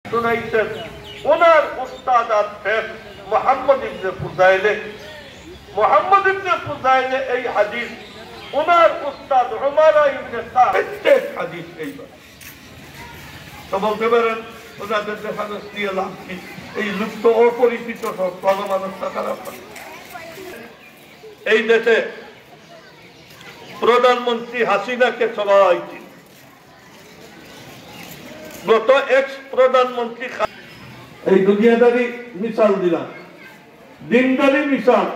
শুনাইছেন ওনার উস্তাদ আর শেখ মুহাম্মদ ইবনে ফুদাইলে। মুহাম্মদ ইবনে ফুদাইলে এই হাদিস ওনার উস্তাদ উমারা ইবনে সাঈদ হাদিস এইবার তো বলতে পারেন ওনাদের রেফারেন্স দিয়ে লাভ কি? এই লুপ্ত অপরিচিত সব ভালো মানুষটা খারাপ। এই দেশে প্রধানমন্ত্রী হাসিনাকে সবাই চিনে। গত এক্স প্রধানমন্ত্রী এই দুনিয়াদারি মিসাল দিলাম, দিনদারি মিসাল।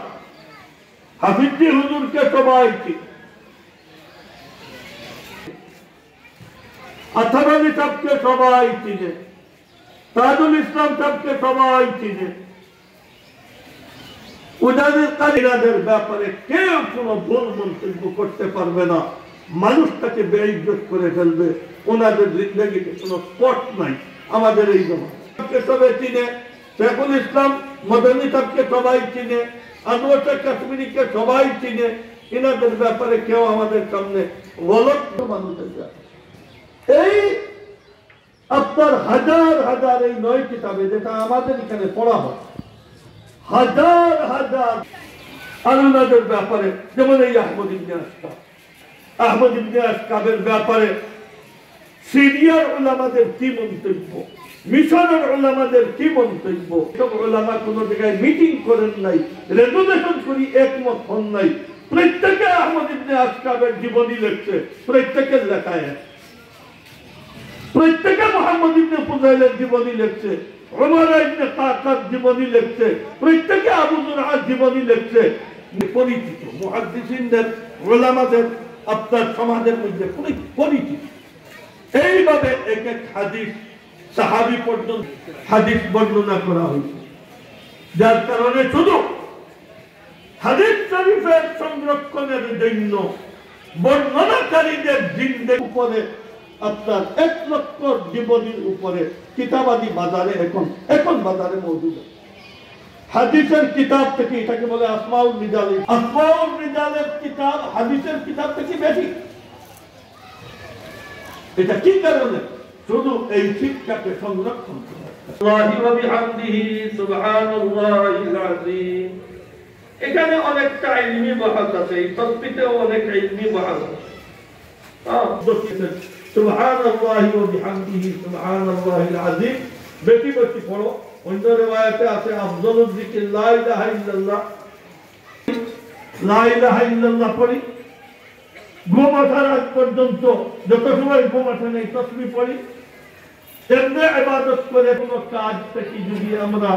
হাফিজি হুজুরকে সবাই চিনে, আথার আলী সাহেবকে সবাই চিনে, তাজুল ইসলাম সাহেবকে সবাই চিনে। ওনাদের ব্যাপারে কেউ কোনো ভুল মন্তব্য করতে পারবে না, মানুষটাকে বেইজ্জত করে ফেলবে। ওনাদের জিন্দগিতে কোনো স্পট নাই আমাদের এই জমানাকে সবাই চিনে। শেখুল ইসলাম মদনী সাহেবকে সবাই চিনে, আনোয়ার শাহ কাশ্মীরিকে সবাই চিনে। এনাদের ব্যাপারে কেউ আমাদের সামনে গলত মানুষের ব্যাপারে এই আপনার হাজার হাজার এই 9 কিতাবে যেটা আমাদের এখানে পড়া হয়, হাজার হাজার আলুনাদের ব্যাপারে, যেমন এই আহমদ ইবনে আসকাবের ব্যাপারে সিরিয়ার উলামাদের কি মন্তব্য, মিশরের উলামাদের কি মন্তব্য। সব উলামা কোন জায়গায় মিটিং করেন নাই, রেজুলেশন করি একমত হন নাই। প্রত্যেকে আহমদ ইবনে আসকাবের জীবনী লিখছে, প্রত্যেকের লেখায়। প্রত্যেকে মুহাম্মদ ইবনে ফুদাইলের জীবনী লিখছে, উমারা ইবনে কাকার জীবনী লিখছে, প্রত্যেকে আবু যুরআর জীবনী লিখছে। পরিচিত মুহাদ্দিসিনদের উলামাদের আপনার সমাজের মধ্যে পরিচিত। এইভাবে এক এক হাদিস সাহাবী পর্যন্ত হাদিস বর্ণনা করা হয়েছে, যার কারণে শুধু হাদিস শরীফের সংরক্ষণের জন্য বর্ণনাকারীদের জিন্দেগির উপরে আপনার 1 লক্ষ জীবনীর উপরে কিতাবাদি বাজারে এখন বাজারে মজুদ। হাদিসের কিতাব থেকে এটাকে বলে আসমাউল রিজাল। আসমাউল রিজালের কিতাব হাদিসের কিতাব থেকে বেশি। এটা কি কারণে? শুধু এই শিক্ষাকে সংরক্ষণ করা। আল্লাহি ওয়া বিহামদিহি সুবহানাল্লাহিল আযীম। এখানে অনেকটা ইলমি বাহাস আছে, এই তাসবিতেও অনেক ইলমি বাহাস আছে। সুবহানাল্লাহি ওয়া বিহামদিহি সুবহানাল্লাহিল আযীম বেশি বেশি পড়ো। অন্য রিওয়ায়াতে আছে আফজালুজ যিকির লা ইলাহা ইল্লাল্লাহ, লা ইলাহা ইল্লাল্লাহ পড়ি। ঘুম ওঠার আগ পর্যন্ত যত সময় ঘুম ওঠে নেই তাসবিহ পড়ি। এমনি ইবাদত করে কোনো কাজ থেকে যদি আমরা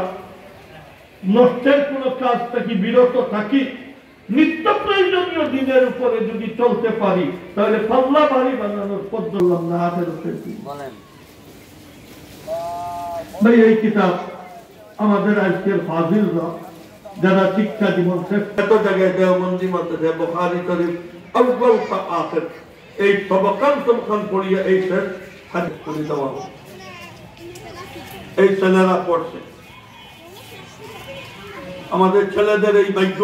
নষ্টের কোনো কাজ থেকে বিরত থাকি, নিত্য প্রয়োজনীয় দিনের উপরে যদি চলতে পারি, তাহলে পাল্লা বাড়ি বানানোর পদ্ধতি না হাতের উপরে ভাই। এই কিতাব আমাদের আজকের ফাজিলরা যারা শিক্ষা জীবন শেষ এত জায়গায় দেওবন্দি মতে বুখারী শরীফ আউয়াল তা আখির এই সবকান পড়িয়ে এই শেষ হাদিস পড়ে দেওয়া। এই ছেলেরা পড়ছে, আমাদের ছেলেদের এই ভাগ্য।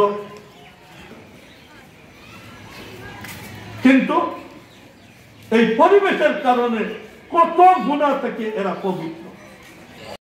কিন্তু এই পরিবেশের কারণে কত গুনাহ থেকে এরা পবিত্র।